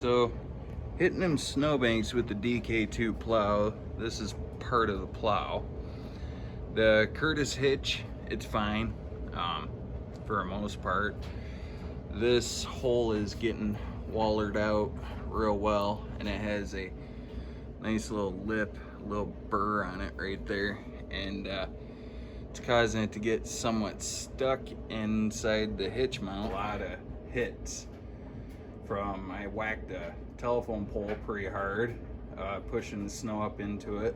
So, hitting them snowbanks with the DK2 Plow, this is part of the plow. The Curtis hitch, it's fine, for the most part. This hole is getting wallered out real well, and it has a nice little lip, little burr on it right there, and it's causing it to get somewhat stuck inside the hitch mount. A lot of hits. I whacked a telephone pole pretty hard, pushing the snow up into it.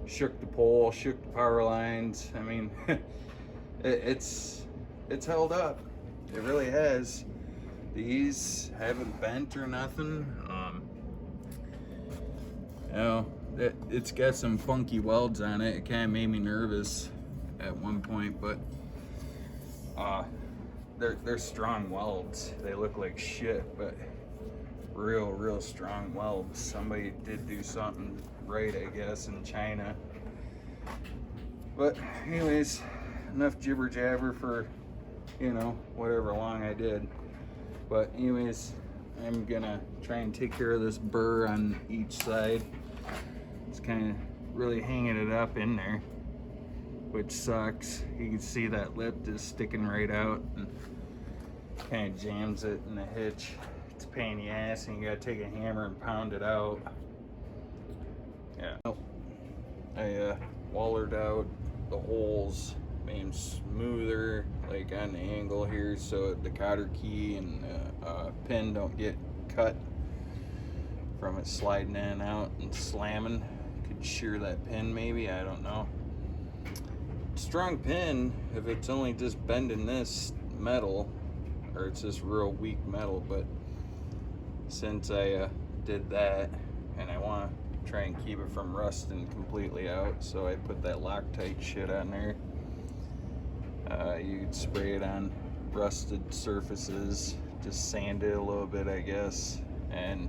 Shook the pole, shook the power lines. I mean, it's held up. It really has. These haven't bent or nothing. You know, it's got some funky welds on it. It kind of made me nervous at one point, but they're strong welds. They look like shit, but real strong welds. Somebody did do something right, I guess, in China. But anyways, enough jibber jabber for, you know, whatever long I did. But anyways, I'm gonna try and take care of this burr on each side. It's kind of really hanging it up in there, which sucks. You can see that lip just sticking right out and kind of jams it in the hitch. It's a pain in the ass, and you gotta take a hammer and pound it out. Yeah. I wallered out the holes, made them smoother, like on the angle here, so the cotter key and the pin don't get cut from it sliding in and out and slamming. Could shear that pin maybe, I don't know. Strong pin if it's only just bending this metal, or it's just real weak metal, but since I did that, and I want to try and keep it from rusting completely out, so I put that Loctite shit on there. You could spray it on rusted surfaces, just sand it a little bit, I guess, and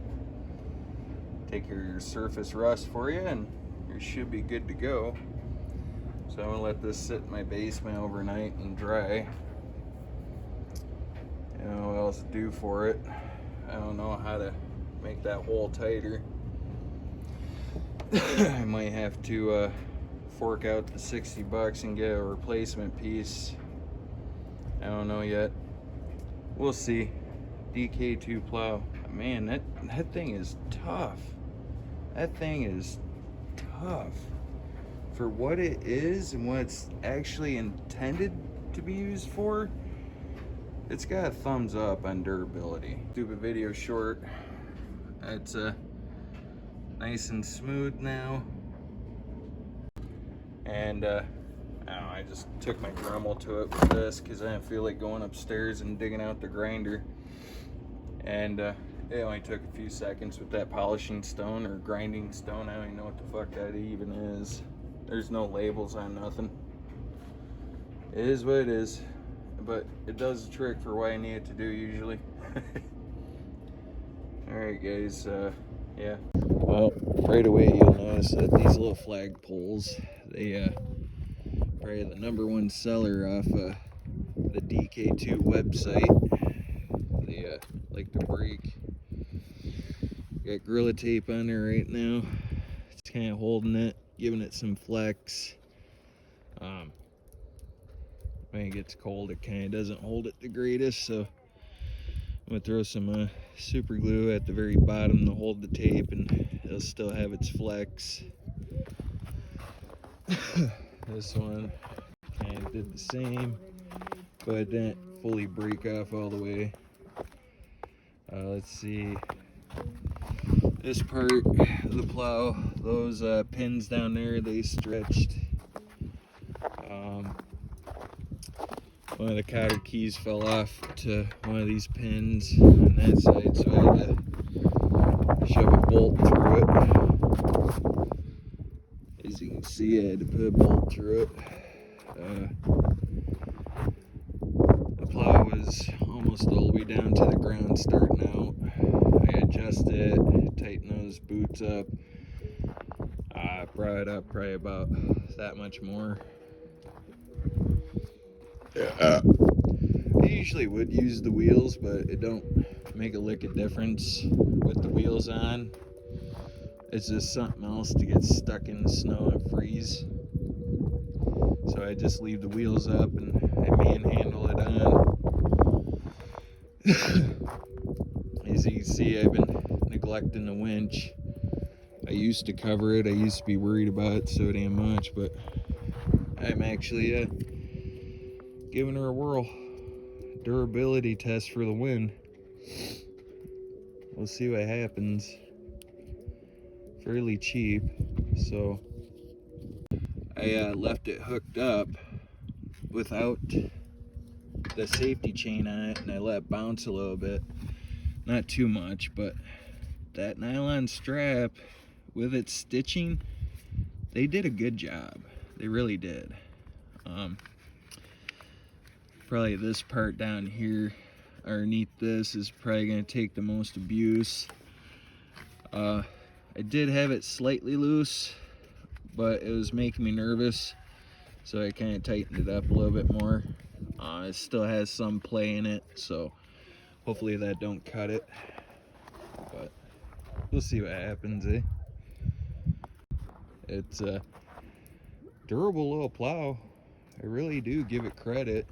take care of your surface rust for you, and you should be good to go. So I'm gonna let this sit in my basement overnight and dry. You know what else to do for it. I don't know how to make that hole tighter. I might have to fork out the $60 and get a replacement piece. I don't know yet. We'll see. DK2 Plow. Man, that thing is tough. That thing is tough. For what it is and what it's actually intended to be used for, it's got a thumbs up on durability. Stupid video short. It's nice and smooth now. And I don't know, I just took my Dremel to it with this because I didn't feel like going upstairs and digging out the grinder. And it only took a few seconds with that polishing stone or grinding stone. I don't even know what the fuck that even is. There's no labels on nothing. It is what it is, but it does the trick for what I need it to do usually. Alright guys, yeah. Well, right away you'll notice that these little flag poles, they probably the #1 seller off the DK2 website. They like to break. Got Gorilla Tape on there right now. It's kind of holding it, giving it some flex. When it gets cold, it kind of doesn't hold it the greatest, so I'm gonna throw some super glue at the very bottom to hold the tape, and it'll still have its flex. This one kind of did the same, but it didn't fully break off all the way. Let's see. This part of the plow, those pins down there, they stretched. One of the cotter keys fell off to one of these pins on that side, so I had to shove a bolt through it. As you can see, I had to put a bolt through it. The plow was almost all the way down to the ground starting out. I adjusted it, tightened those boots up. Brought it up probably about that much more. These usually would use the wheels, but it don't make a lick of difference with the wheels on. It's just something else to get stuck in the snow and freeze. So I just leave the wheels up and I manhandle it on. As you can see, I've been neglecting the winch. I used to cover it. I used to be worried about it so damn much, but I'm actually giving her a whirl. Durability test for the win. We'll see what happens. Fairly cheap, so I left it hooked up without the safety chain on it, and I let it bounce a little bit. Not too much, but that nylon strap with its stitching, they did a good job. They really did. Probably this part down here underneath this is probably going to take the most abuse. I did have it slightly loose, but it was making me nervous, so I kind of tightened it up a little bit more. It still has some play in it, so hopefully that don't cut it, but we'll see what happens, eh? It's a durable little plow. I really do give it credit.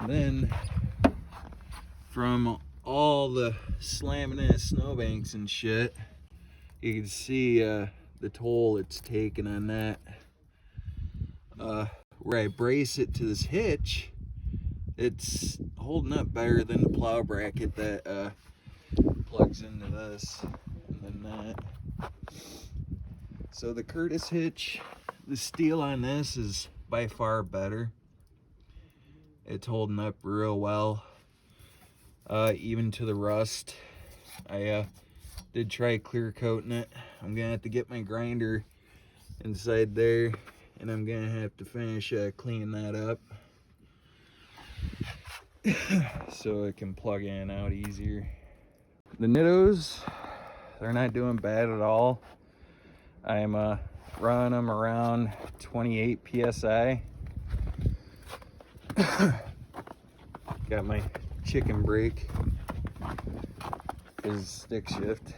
And then from all the slamming in snowbanks and shit, you can see the toll it's taken on that. Where I brace it to this hitch, it's holding up better than the plow bracket that plugs into this and then that. So the Curtis hitch, the steel on this is by far better. It's holding up real well, even to the rust. I did try clear coating it. I'm gonna have to get my grinder inside there, and I'm gonna have to finish cleaning that up so it can plug in and out easier. The Nittos, they're not doing bad at all. I'm running them around 28 psi. Got my chicken brake is stick shift.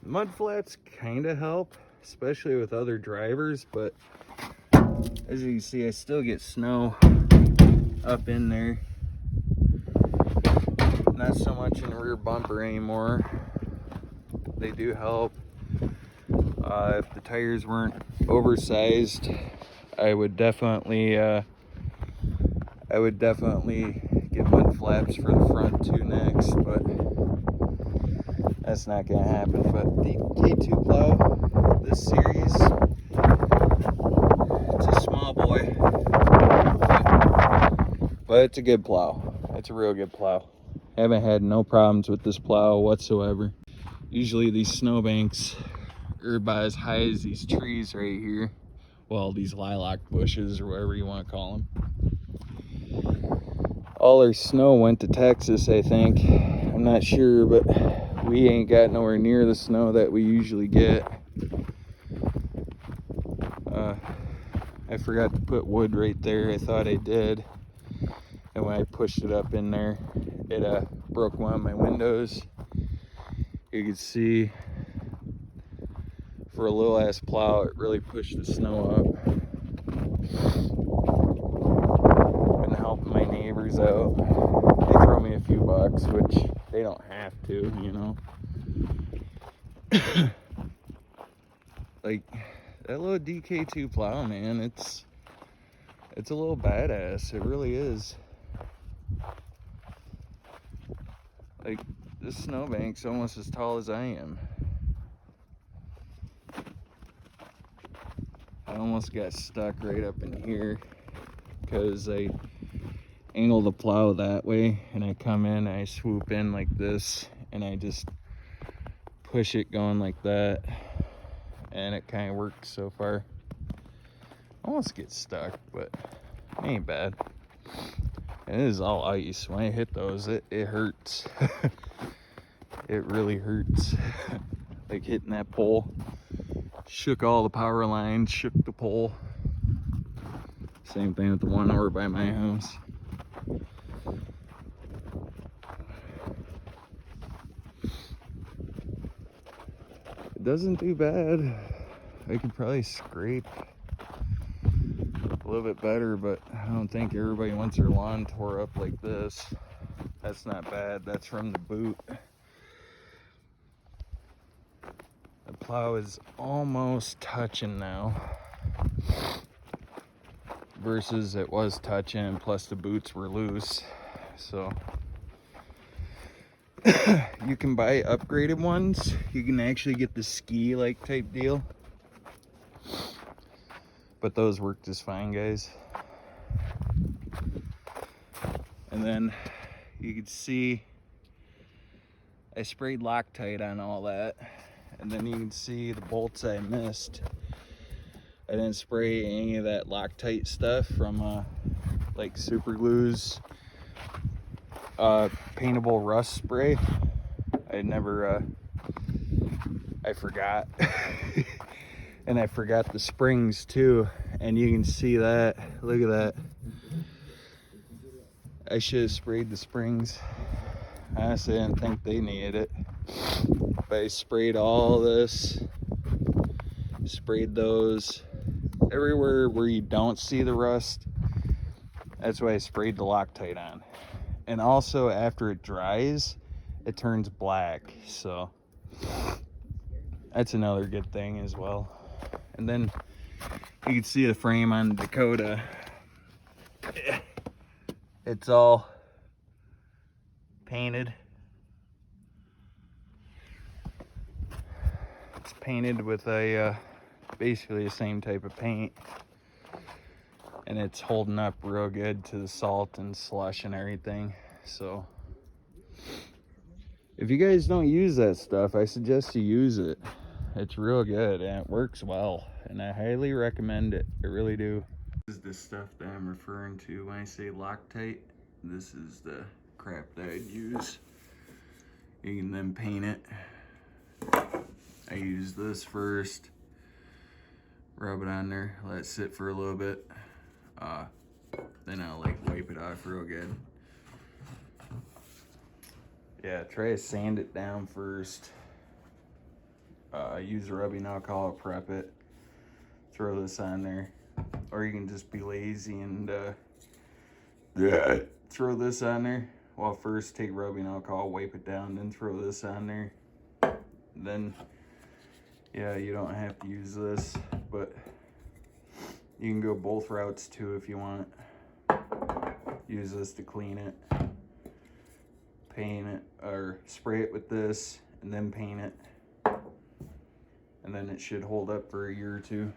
Mud flats kind of help, especially with other drivers, but as you can see, I still get snow up in there. Not so much in the rear bumper anymore. They do help. If the tires weren't oversized, I would definitely get mud flaps for the front too next, but that's not gonna happen. But DK2 Plow, this series, it's a small boy, but it's a good plow. It's a real good plow. Haven't had no problems with this plow whatsoever. Usually these snowbanks are about as high as these trees right here. Well, these lilac bushes or whatever you want to call them. All our snow went to Texas, I think. I'm not sure, but we ain't got nowhere near the snow that we usually get. I forgot to put wood right there. I thought I did. And when I pushed it up in there, it broke one of my windows. You can see for a little ass plow, it really pushed the snow up. Been helping my neighbors out. They throw me a few bucks, which they don't have to, you know. Like that little DK2 plow, man, it's a little badass. It really is. Like, this snowbank's almost as tall as I am. I almost got stuck right up in here because I angle the plow that way and I come in, I swoop in like this and I just push it going like that, and it kind of worked so far. Almost get stuck, but it ain't bad. And it is all ice. When I hit those, it hurts. It really hurts. Like hitting that pole. Shook all the power lines, shook the pole. Same thing with the one over by my house. It doesn't do bad. I could probably scrape a little bit better, but I don't think everybody wants their lawn tore up like this. That's not bad. That's from the boot. The plow is almost touching now, versus it was touching, plus the boots were loose. So you can buy upgraded ones. You can actually get the ski like type deal, but those work just fine, guys. And then you can see I sprayed Loctite on all that, and then you can see the bolts I missed. I didn't spray any of that Loctite stuff from like super glues paintable rust spray. I never I forgot. And I forgot the springs too, and you can see that. Look at that. I should have sprayed the springs. Honestly, I didn't think they needed it, but I sprayed all this, sprayed those everywhere where you don't see the rust. That's why I sprayed the Loctite on. And also after it dries, it turns black, so that's another good thing as well. And then you can see the frame on Dakota. It's all painted. It's painted with a basically the same type of paint, and it's holding up real good to the salt and slush and everything. So if you guys don't use that stuff, I suggest you use it. It's real good and it works well, and I highly recommend it. I really do. This is the stuff that I'm referring to when I say Loctite. This is the crap that I'd use. You can then paint it. I use this first, rub it on there, let it sit for a little bit. Then I'll like wipe it off real good. Yeah, try to sand it down first. Use rubbing alcohol, prep it, throw this on there. Or you can just be lazy and throw this on there. Well, first take rubbing alcohol, wipe it down, then throw this on there. Then, yeah, you don't have to use this, but you can go both routes too if you want. Use this to clean it, paint it, or spray it with this, and then paint it. And then it should hold up for a year or two.